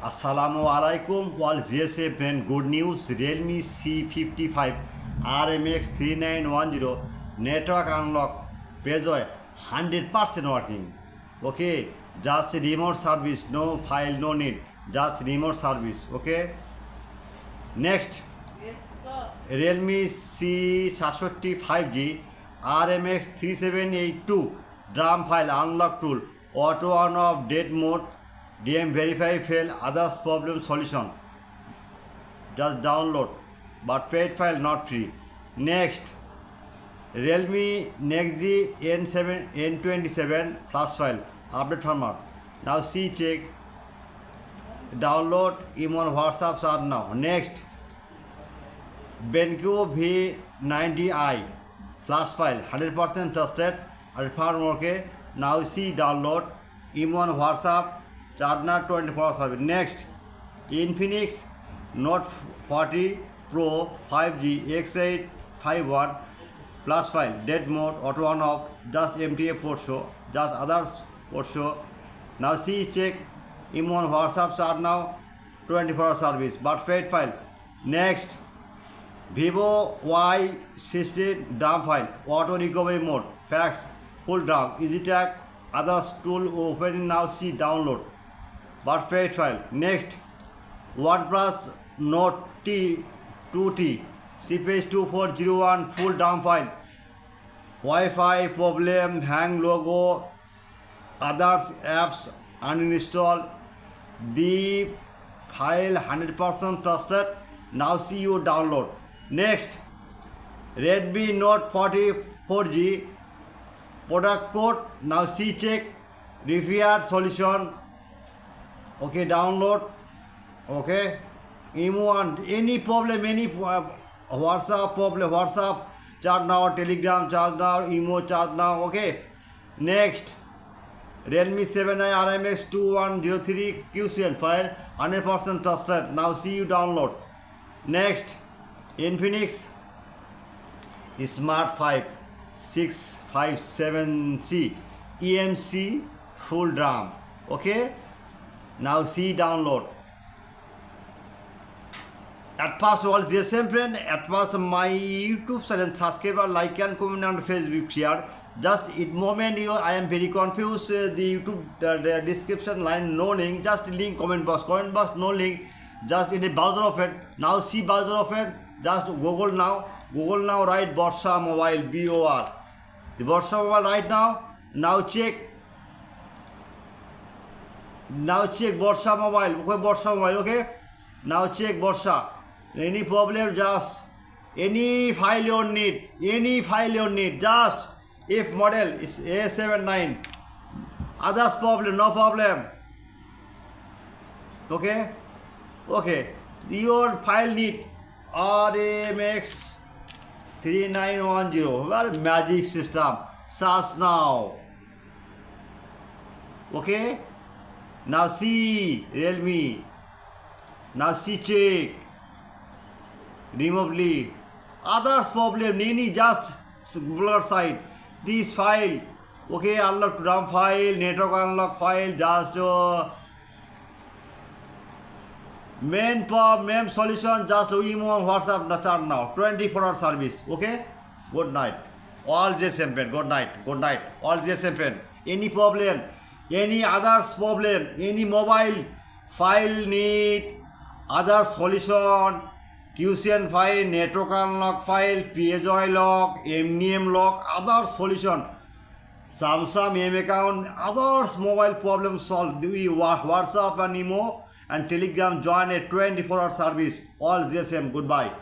Assalamu alaikum. All GSA friend, good news. Realme C55 RMX3910 network unlock. Prejoy 100% working. Okay, just remote service, no file, no need. Just remote service. Okay. Next, Realme C65G RMX3741 drum file unlock tool, auto on off date mode, DM verify fail, others problem solution. Just download, but paid file not free. Next, Realme Next G N27 plus file update format. Now see check, download, email, WhatsApp are now. Next, BenQ V90i plus file 100% trusted, Alpha okay. Now see download, email, WhatsApp, charger 24 hours service. Next, Infinix Note 40 Pro 5G X851 plus file dead mode, auto on off, just MTA port show, just others port show. Now see check, email, WhatsApp are now 24 hours service, but paid file. Next, Vivo Y16 drum file, auto recovery mode, fax, full drum, easy tag, others tool opening. Now see download, but paid file. Next, OnePlus Note T 2T CPH 2401 full drum file, Wi-Fi problem, hang logo, others apps uninstall, the file 100% trusted. Now see you download. Next, Redmi Note 40 4G product code. Now see check, repair solution. Okay, download. Okay, emo and any problem, any WhatsApp problem, WhatsApp chat now, Telegram chat now, emo chat now. Okay. Next, Realme 7i RMX2103 QCN file 100% trusted. Now see you download. Next, Infinix Smart 5 657C EMC full drum. Okay. Now see download. At first, all the same friend. At first, my YouTube channel subscribe, like and comment on Facebook share. Just it moment I am very confused. The YouTube the description line no link. Just link comment box no link. Just in the browser of it. Now see browser of it. Just Google now. Google now write Borsha Mobile BOR. The Borsha Mobile right now. Now check. Now check Borsha Mobile. Okay, Borsha Mobile. Okay. Now check Borsha. Any problem, just any file you need. Any file you need. Just if model is A79. Others problem, no problem. Okay. Okay. Your file need RMX3910. Well, magic system. Search now. Okay. Now see Realme. Now see check. Remotely. Others problem. Any just blur side. This file. Okay. Unlock RAM file. Network unlock file. Just main solution. Just email, WhatsApp, chat now. 24 hour service. Okay. Good night. All GSM pen. Good night. Good night. All GSM pen. Any problem, any others problem, any mobile file need, other solution, QCN file, network unlock file, PSOI lock, MDM lock, other solution, Samsung M account, others mobile problem solved. We WhatsApp and email and Telegram join a 24 hour service. All GSM. Goodbye.